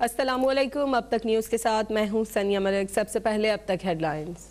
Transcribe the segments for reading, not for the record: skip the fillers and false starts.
अस्सलामुअलैकुम। अब तक न्यूज़ के साथ मैं हूं सनिया मलिक। सबसे पहले अब तक हेडलाइंस।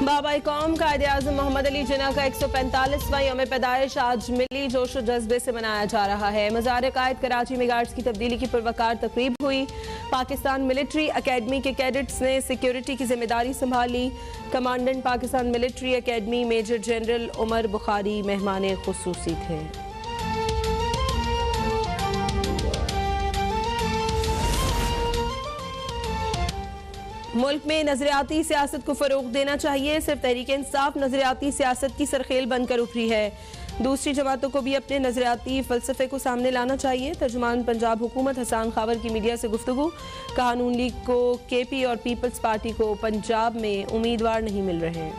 बाबा कौम कायदे आज़म मोहम्मद अली जिन्ना का 145वां यौम पैदाइश आज मिली जोश और जज्बे से मनाया जा रहा है। मज़ार कायद कराची में गार्ड्स की तब्दीली की पुरवकार तकरीब हुई। पाकिस्तान मिलिट्री अकेडमी के कैडेट्स ने सिक्योरिटी की जिम्मेदारी संभाली। Commandant Pakistan Military Academy Major General Umar Bukhari मेहमान खुसूसी थे। मुल्क में नजरियाती सियासत को फरोग देना चाहिए। सिर्फ तहरीक इंसाफ नजरियाती सियासत की सरखेल बनकर उभरी है। दूसरी जमातों को भी अपने नजरियाती फलसफे को सामने लाना चाहिए। तर्जुमान पंजाब हुकूमत हसान खावर की मीडिया से गुफ्तगू। कहा नून लीग को केपी और पीपल्स पार्टी को पंजाब में उम्मीदवार नहीं मिल रहे।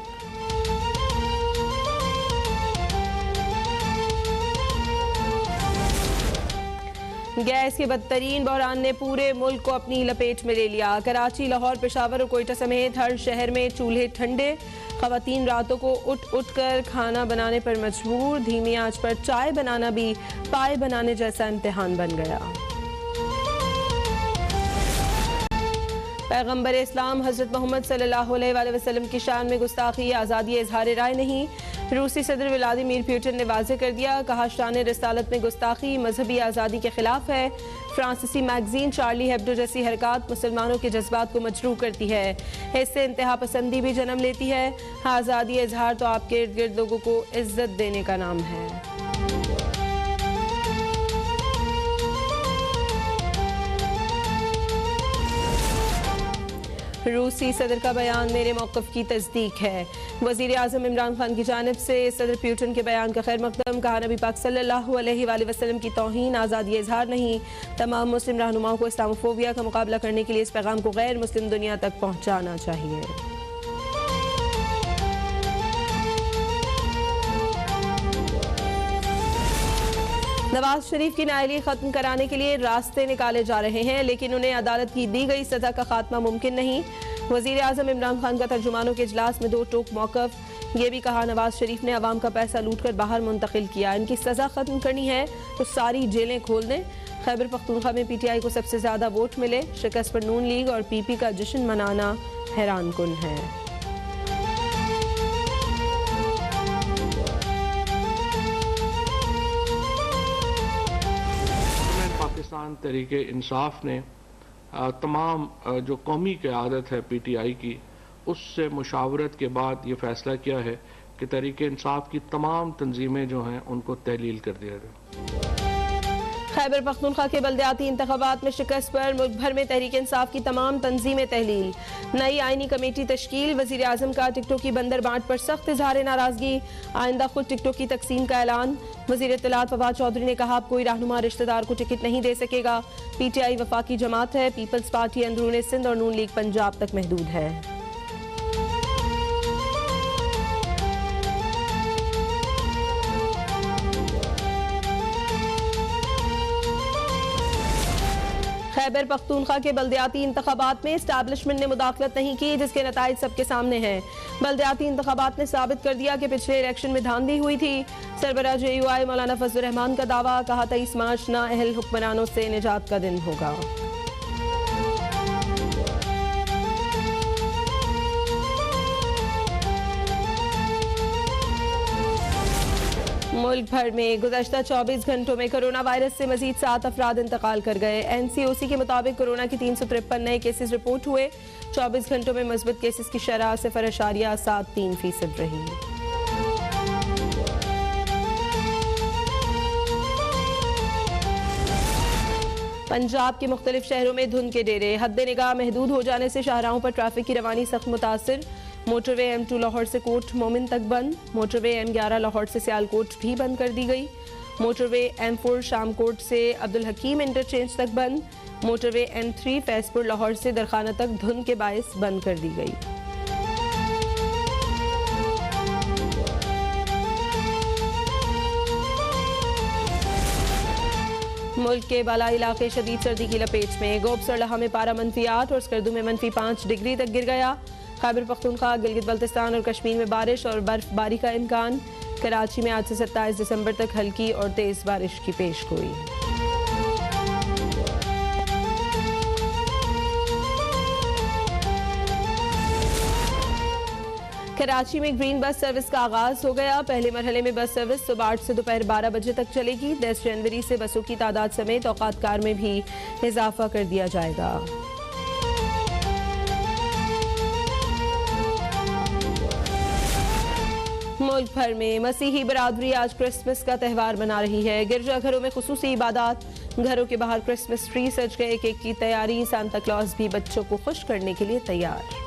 गैस के बदतरीन बहरान ने पूरे मुल्क को अपनी लपेट में ले लिया। कराची, लाहौर, पेशावर और कोयटा समेत हर शहर में चूल्हे ठंडे। खवातीन रातों को उठ उठ कर खाना बनाने पर मजबूर। धीमी आंच पर चाय बनाना भी पाए बनाने जैसा इम्तिहान बन गया। पैगंबर इस्लाम हज़रत मोहम्मद सल्लल्लाहु अलैहि वसल्लम की शान में गुस्ताखी, आज़ादी इजहार राय नहीं। रूसी सदर व्लादिमीर पुतिन ने वाज़ेह कर दिया। कहा शान रिसालत में गुस्ताखी मजहबी आज़ादी के खिलाफ है। फ्रांसीसी मैगजीन चार्ली हेब्डो जैसी हरकत मुसलमानों के जज्बात को मजरूह करती है। इससे इंतहा पसंदी भी जन्म लेती है। आज़ादी इजहार तो आपके इर्द गिर्द लोगों को इज्जत देने का नाम है। रूसी सदर का बयान मेरे मौक़िफ़ की तस्दीक है। वज़ीर आज़म इमरान खान की जानिब से सदर पुतिन के बयान का खैर मकदम। कहा नबी पाक सल्लल्लाहु अलैहि वसल्लम की तौहीन आज़ादी इजहार नहीं। तमाम मुस्लिम रहनुमाओं को इस्लामोफोबिया का मुकाबला करने के लिए इस पैगाम को गैर मुस्लिम दुनिया तक पहुँचाना चाहिए। नवाज शरीफ की नाअहली खत्म कराने के लिए रास्ते निकाले जा रहे हैं, लेकिन उन्हें अदालत की दी गई सजा का खात्मा मुमकिन नहीं। वज़ीर आज़म इमरान खान का तर्जुमानों के इजलास में दो टोक मौक़िफ़। ये भी कहा नवाज शरीफ ने अवाम का पैसा लूट कर बाहर मुंतकिल किया। इनकी सजा खत्म करनी है तो सारी जेलें खोल दें। खैबर पख्तूनख्वा में PTI को सबसे ज़्यादा वोट मिले। शिकस्त पर नून लीग और PP का जश्न मनाना हैरान कुन है। पाकिस्तान तहरीके इंसाफ ने तमाम जो कौमी क़यादत है PTI की, उससे मुशावरत के बाद ये फ़ैसला किया है कि तहरीके इंसाफ की तमाम तंजीमें जो हैं उनको तहलील कर दिया जाए। खैबर पख्तूनख्वा के बल्दियाती इंतखाबात में शिकस्त पर मुल्क भर में तहरीक इंसाफ की तमाम तंजीमें तहलील। नई आईनी कमेटी तश्कील। वज़ीर आज़म का टिकटों की बंदर बांट पर सख्त इजहार नाराजगी। आइंदा खुद टिकटों की तकसीम का ऐलान। वज़ीर इत्तलात फवाद चौधरी ने कहा अब कोई रहनुमा रिश्तेदार को टिकट नहीं दे सकेगा। PTI वफाकी जमात है। पीपल्स पार्टी अंदरूनी सिंध और नून लीग पंजाब तक महदूद है। खैबर पख्तूनख्वा के बल्दियाती इंतखाबात में एस्टैब्लिशमेंट ने मुदाखलत नहीं की, जिसके नताइज सबके सामने हैं। बल्दियाती इंतखाबात ने साबित कर दिया कि पिछले इलेक्शन में धांधली हुई थी। सरबराह JUI मौलाना फजलुर रहमान का दावा। कहा 23 मार्च नाअहल हुक्मरानों से निजात का दिन होगा। मुल्क भर में गुज़श्ता 24 घंटों में कोरोना वायरस से मजीद 7 अफराद इंतकाल कर गए। NCOC के मुताबिक कोरोना के 353 नए केसेस रिपोर्ट हुए। 24 घंटों में मस्बत केसेस की शरह 0.73% रही। पंजाब के मुख्तलिफ शहरों में धुंध के डेरे। हद निगाह महदूद हो जाने से शाहराहों पर ट्रैफिक की रवानी सख्त मुतासिर। मोटरवे M2 लाहौर से कोट मोमिन तक बंद। मोटरवे M11 लाहौर से सियालकोट भी बंद कर दी गई। मोटरवे M4 शामकोट से अब्दुल हकीम इंटरचेंज तक बंद। मोटरवे M3 फैजपुर लाहौर से दरखाना तक धुंध के बायस बंद कर दी गई। मुल्क के बालाई इलाके शदीद सर्दी की लपेट में। गोब सरलहा में पारा -8 और स्कर्दू में -5 डिग्री तक गिर गया। खैबर पख्तूनख्वा, गिलगित बल्तिस्तान और कश्मीर में बारिश और बर्फबारी का इम्कान। कराची में आज से 27 दिसंबर तक हल्की और तेज बारिश की पेशगोई। कराची में ग्रीन बस सर्विस का आगाज हो गया। पहले मरहले में बस सर्विस सुबह 8 से दोपहर 12 बजे तक चलेगी। 10 जनवरी से बसों की तादाद समेत औकातकार में भी इजाफा कर दिया जाएगा। मुल्क भर में मसीही बरादरी आज क्रिसमस का त्यौहार मना रही है। गिरजाघरों में खुसूसी इबादत, घरों के बाहर क्रिसमस ट्री सज गए, केक की तैयारी, सांता क्लॉज भी बच्चों को खुश करने के लिए तैयार।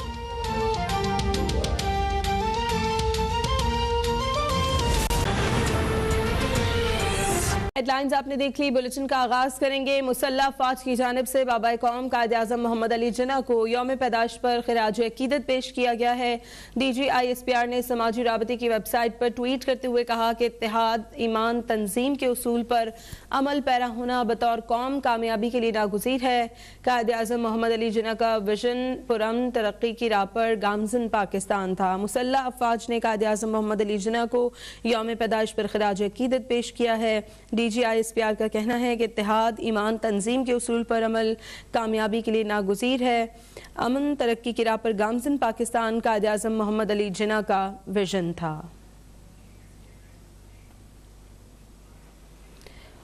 हेडलाइंस आपने देख ली। बुलेटिन का आगाज करेंगे मुसल्लह अफवाज की जानिब से बाबा कौम कायद आज़म मोहम्मद अली जिन्ना को यौम पैदाइश पर खिराज अकीदत पेश किया गया है। DGISPR ने समाजी राबते की वेबसाइट पर ट्वीट करते हुए कहा कि इत्तेहाद, ईमान, तंजीम के उसूल पर अमल पैरा होना बतौर कौम कामयाबी के लिए नागुज़ीर है। कायद आज़म मोहम्मद अली जिन्ना का विजन पुरअमन तरक्की की राह पर गामजन पाकिस्तान था। मुसल्लह अफवाज ने कायद आज़म मोहम्मद अली जिन्ना को यौम पैदाइश पर खिराज अकीदत पेश किया है। DGISPR का कहना है कि इत्तेहाद, ईमान, तंजीम के उसूल पर अमल कामयाबी के लिए नागुज़ीर है। अमन तरक्की की राह पर गामजन पाकिस्तान कायद आज़म मोहम्मद अली जिन्ना का विजन था।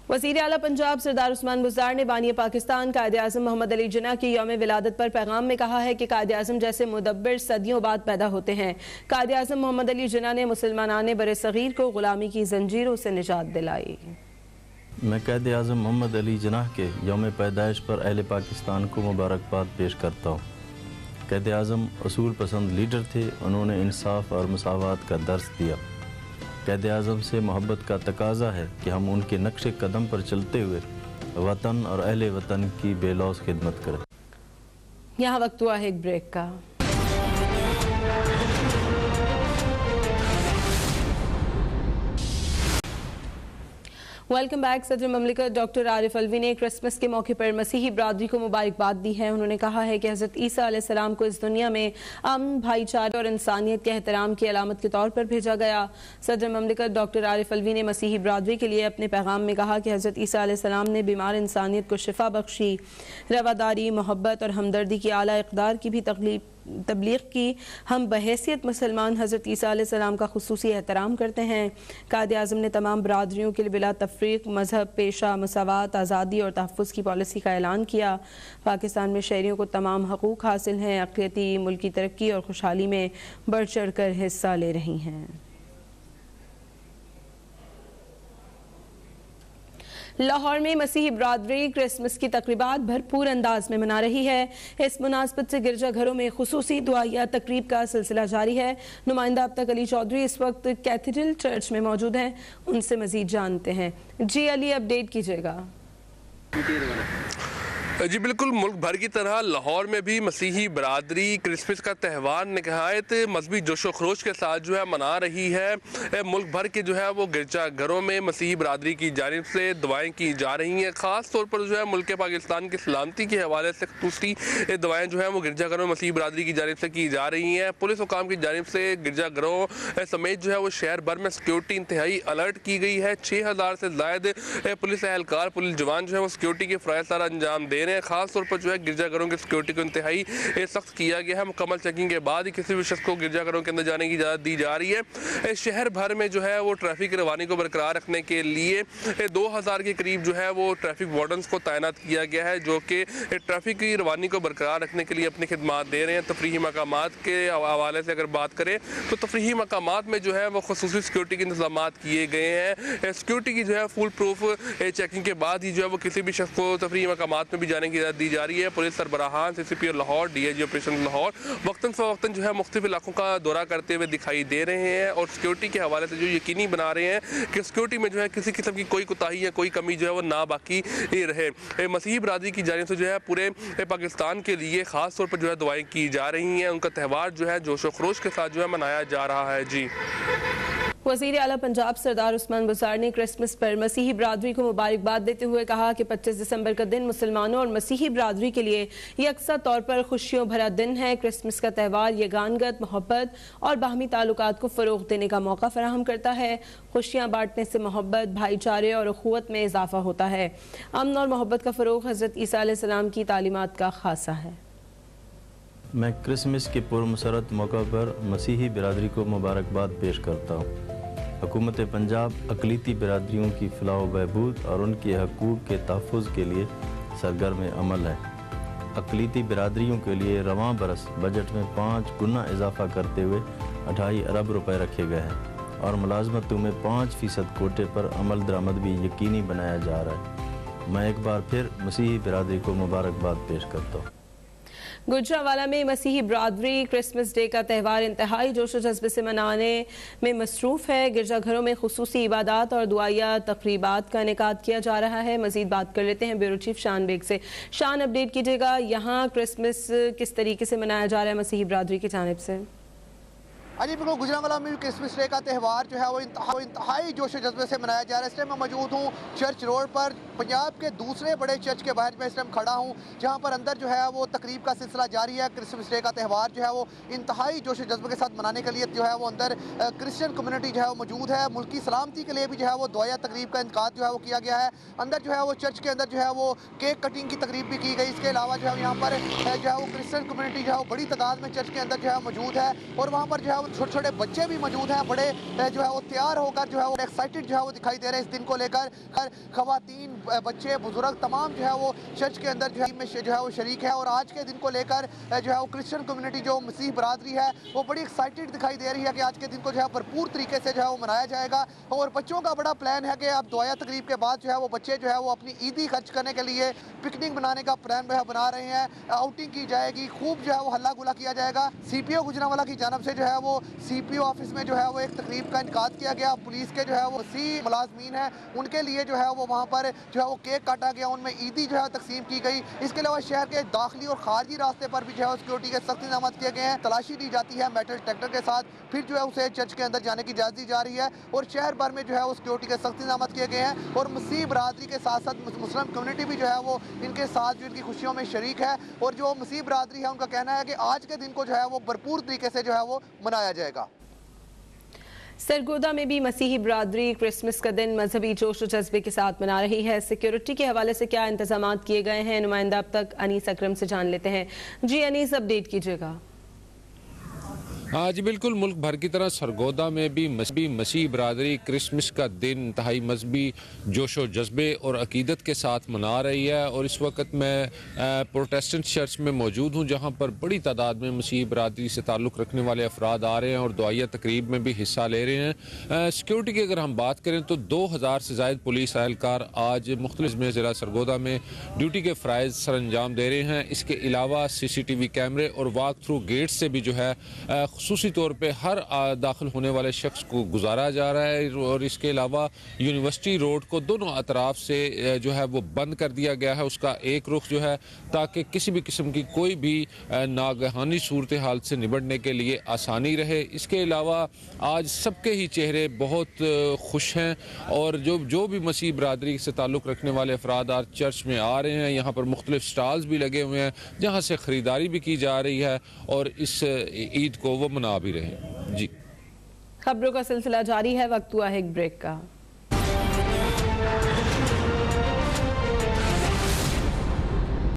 वज़ीर आला पंजाब सरदार उस्मान बुज़दार ने बानी पाकिस्तान कायद आज़म मोहम्मद अली जिन्ना की यौम विलादत पर पैगाम में कहा है कि कायद आज़म जैसे मुदब्बिर सदियों बाद पैदा होते हैं। कायद आज़म मोहम्मद अली जिन्ना ने मुसलमानान बरे सग़ीर को ग़ुलामी की जंजीरों से निजात दिलाई। मैं कायद आज़म मोहम्मद अली जिन्ना के यौम पैदाइश पर अहले पाकिस्तान को मुबारकबाद पेश करता हूँ। कायद आज़म असूल पसंद लीडर थे। उन्होंने इंसाफ और मसावात का दर्स दिया। कायद आज़म से मोहब्बत का तकाजा है कि हम उनके नक्शे कदम पर चलते हुए वतन और अहले वतन की बेलौस खिदमत करें। यहाँ वक्त हुआ है एक ब्रेक का। Welcome back. सदर ममलिकत डॉक्टर आरिफ अलवी ने क्रिसमस के मौके पर मसीही बरादरी को मुबारकबाद दी है। उन्होंने कहा है कि हज़रत ईसा अलैहिस्सलाम को इस दुनिया में अमन, भाईचारे और इंसानियत के एहतराम की अलामत के तौर पर भेजा गया। सदर ममलिकत डॉक्टर आरिफ अलवी ने मसीही बरादरी के लिए अपने पैगाम में कहा कि हज़रत ईसा अलैहिस्सलाम ने बीमार इंसानियत को शिफा बख्शी, रवादारी, मोहब्बत और हमदर्दी की आला इक़दार की भी तबलीग की। हम बहैसियत मुसलमान हज़रत ईसा अलैहिस्सलाम का खुसूसी एहतराम करते हैं। कायद आज़म ने तमाम बरादरियों के लिए बिला तफरीक मजहब, पेशा, मसावात, आज़ादी और तहफ़्फ़ुज़ की पॉलिसी का ऐलान किया। पाकिस्तान में शहरियों को तमाम हकूक़ हासिल हैं। अक़लियती मुल्की तरक्की और खुशहाली में बढ़ चढ़ कर हिस्सा ले रही हैं। लाहौर में मसीही बरादरी क्रिसमस की तकरीबात भरपूर अंदाज में मना रही है। इस मुनासबत से गिरजाघरों में खुसूसी दुआया तकरीब का सिलसिला जारी है। नुमाइंदा अब तक अली चौधरी इस वक्त कैथेड्रल चर्च में मौजूद हैं, उनसे मजीद जानते हैं। जी अली, अपडेट कीजिएगा। जी बिल्कुल, मुल्क भर की तरह लाहौर में भी मसीही बरादरी क्रिसमस का त्यौहार नहायत मजहबी जोशो खरोश के साथ जो है मना रही है। मुल्क भर के जो है वो गिरजा घरों में मसीही बरादरी की जानिब से दुआएं की जा रही हैं। ख़ास तौर पर जो है मुल्क पाकिस्तान की सलामती के हवाले से दूसरी दुआएं जो है वो गिरजा घरों में मसीही बरादरी की जानिब से की जा रही हैं। पुलिस हुकाम की जानिब से गिरजा घरों समेत जो है वो शहर भर में सिक्योरिटी इंतहाई अलर्ट की गई है। 6000 से ज़ायद पुलिस एहलकार, पुलिस जवान जो है वो सिक्योरिटी के फ़राइज़ सारा अंजाम दे रहे हैं। खास तौर पर जो है गिरजाघरों की सिक्योरिटी को इंतहाई सख्त किया गया है। मुकम्मल चेकिंग के बाद ही किसी भी शख्स को गिरजाघरों के अंदर जाने की इजाज़त दी जा रही है। शहर भर में जो है वो ट्रैफिक की रवानी को बरकरार रखने के लिए 2000 के करीब जो है वो ट्रैफिक वार्डन्स को तैनात किया गया है, जो कि ट्रैफिक की रवानी को बरकरार रखने के लिए अपनी खिदमात दे रहे हैं। तफरीही मकामात के हवाले से अगर बात करें तो तफरीही मकामात में जो है वो खुसूसी सिक्योरिटी के इंतजाम किए गए हैं। सिक्योरिटी की जो है फुल प्रूफ चेकिंग के बाद ही जो है वो किसी भी शख्स को तफरीही मकामात में भी जाने की दी जा रही है। पुलिस सरबराहान CCP Lahore, DIG operation Lahore वक्तन फ़वक्तन जो है मुख्तलिफ इलाकों का दौरा करते हुए दिखाई दे रहे हैं और सिक्योरिटी के हवाले से जो यकीनी बना रहे हैं कि सिक्योरिटी में जो है किसी किस्म की कोई कोताही या कोई कमी जो है वो ना बाकी रहे। मसीही बरादरी की जानिब से जो है पूरे पाकिस्तान के लिए ख़ास तौर पर जो है दुआएं की जा रही हैं। उनका त्यौहार जो है जोशो खरोश के साथ जो है मनाया जा रहा है। जी वज़ीर आला पंजाब सरदार उस्मान बुज़दार ने क्रिसमस पर मसीही बरादरी को मुबारकबाद देते हुए कहा कि 25 दिसंबर का दिन मुसलमानों और मसीही बरादरी के लिए यकसा तौर पर खुशियों भरा दिन है। क्रिसमस का त्यौहार यगानगत, मोहब्बत और बाहमी ताल्लुकात को फ़रोग़ देने का मौका फराहम करता है। खुशियाँ बांटने से मोहब्बत, भाईचारे और अखुवत में इजाफा होता है। अमन और मोहब्बत का फ़रोग़ हज़रत ईसा अलैहिस्सलाम की तालीमात का खासा है। मैं क्रिसमस के पुरमसरत मौका पर मसीही बिरादरी को मुबारकबाद पेश करता हूँ। हुकूमत पंजाब अक़लीती बिरादरियों की फ़लाह व बहबूद और उनके हकूक़ के तहफ़्फ़ुज़ के लिए सरगर्म अमल है। अक़लीती बिरादरियों के लिए रवां बरस बजट में 5 गुना इजाफ़ा करते हुए 28 अरब रुपए रखे गए हैं और मुलाज़मतों में 5% कोटे पर अमल दरामद भी यकीनी बनाया जा रहा है। मैं एक बार फिर मसीही बिरादरी को मुबारकबाद पेश करता हूँ। गुजरांवाला में मसीही बरादरी क्रिसमस डे का त्यौहार इंतहाई जोश व जज्बे से मनाने में मसरूफ़ है। गिरजाघरों में खुसूसी इबादत और दुआया तकरीबात का इनेकाद किया जा रहा है। मज़ीद बात कर लेते हैं ब्यूरो चीफ शान बेग से। शान, अपडेट कीजिएगा, यहाँ क्रिसमस किस तरीके से मनाया जा रहा है मसीही बरादरी की जानिब से? अजी बिल्कुल, गुजरांवाला में भी क्रिसमस डे का त्यौहार जो है वो इंतहाई जोश जज्बे से मनाया जा रहा है। इस टाइम मैं मौजूद हूँ चर्च रोड पर, पंजाब के दूसरे बड़े चर्च के बाहर मैं इस टाइम खड़ा हूँ, जहाँ पर अंदर जो है वो तकरीब का सिलसिला जारी है। क्रिसमस डे का त्यौहार जो है वो इंतहाई जोश जज्बे के साथ मनाने के लिए जो है वो अंदर क्रिश्चियन कम्युनिटी जो है वो मौजूद है। मुल्की सलामती के लिए भी जो है वो दुआया तकरीब का इनकाद जो है वो किया गया है। अंदर जो है वो चर्च के अंदर जो है वो केक कटिंग की तकरीब भी की गई। इसके अलावा जो है यहाँ पर जो है वो क्रिश्चियन कम्युनिटी जो है वो बड़ी तादाद में चर्च के अंदर जो है मौजूद है और वहाँ पर जो है वो छोटे छोटे बच्चे भी मौजूद हैं, बड़े जो है वो तैयार होकर जो है वो एक्साइटेड जो है वो दिखाई दे रहे हैं इस दिन को लेकर। हर खवातीन, बच्चे, बुजुर्ग तमाम जो है वो चर्च के अंदर जो है वो शरीक है और आज के दिन को लेकर जो है वो क्रिश्चियन कम्युनिटी जो मसीह बरादरी है वो बड़ी एक्साइटेड दिखाई दे रही है कि आज के दिन को जो है भरपूर तरीके से जो है वो मनाया जाएगा। और बच्चों का बड़ा प्लान है कि अब दुआया तकरीब के बाद जो है वो बच्चे जो है वो अपनी ईदी खर्च करने के लिए पिकनिक बनाने का प्लान बना रहे हैं। आउटिंग की जाएगी, खूब जो है वो हल्ला गुला किया जाएगा। CPO गुजरांवाला की जानब से जो है वो CPO ऑफिस में जो है वो एक तकरीब का इनकाद किया गया। पुलिस के जो है वो 80 मुलाजमीन हैं, उनके लिए जो है वो वहाँ पर जो है वो केक काटा गया, उनमें ईदी जो है तकसीम की गई। इसके अलावा शहर के दाखिली और खारजी रास्ते पर भी जो है सिक्योरिटी के सख्त इंतजाम किए गए हैं। तलाशी दी जाती है मेटल डिटेक्टर के साथ, फिर जो है उसे चर्च के अंदर जाने की इजाज़त दी जा रही है और शहर भर में जो है वो सिक्योरिटी के सख्त इंतजाम किए गए हैं। और मसीह बरादरी के साथ साथ मुस्लिम कम्युनिटी भी जो है वो इनके साथ जो इनकी खुशियों में शरीक है और जो मसीह बरादरी है उनका कहना है कि आज के दिन को जो है वो भरपूर तरीके से जो है वो मनाया जाएगा। सरगोदा में भी मसीही बरादरी क्रिसमस का दिन मजहबी जोश और जज्बे के साथ मना रही है। सिक्योरिटी के हवाले से क्या इंतजाम किए गए हैं, नुमाइंदा अब तक अनीस अकरम से जान लेते हैं। जी अनीस, अपडेट कीजिएगा। हाँ जी बिल्कुल, मुल्क भर की तरह सरगोदा में भी मसीह बरादरी क्रिसमस का दिन इंतहाई मजहबी जोश व जज्बे और अकीदत के साथ मना रही है। और इस वक्त मैं प्रोटेस्टेंट चर्च में मौजूद हूँ, जहाँ पर बड़ी तादाद में मसीह बरादरी से ताल्लुक़ रखने वाले अफराद आ रहे हैं और दुआया तकरीब में भी हिस्सा ले रहे हैं। सिक्योरिटी की अगर हम बात करें तो 2000 से ज़ायद पुलिस एहलकार आज मुख्तलिफ में ज़िला सरगोदा में ड्यूटी के फ़राइज़ सर अंजाम दे रहे हैं। इसके अलावा CCTV कैमरे और वॉक थ्रू गेट से भी जो है खुसूसी तौर पे हर दाखिल होने वाले शख्स को गुजारा जा रहा है। और इसके अलावा यूनिवर्सिटी रोड को दोनों अतराफ से जो है वो बंद कर दिया गया है, उसका एक रुख जो है, ताकि किसी भी किस्म की कोई भी नागहानी सूरत हाल से निपटने के लिए आसानी रहे। इसके अलावा आज सबके ही चेहरे बहुत खुश हैं और जो भी मसीह बरादरी से ताल्लुक़ रखने वाले अफराद आज चर्च में आ रहे हैं, यहाँ पर मुख्तलिफ स्टॉल्स भी लगे हुए हैं जहाँ से ख़रीदारी भी की जा रही है और इस ईद को वो मना भी रहे। जी, खबरों का सिलसिला जारी है, वक्त हुआ है एक ब्रेक का।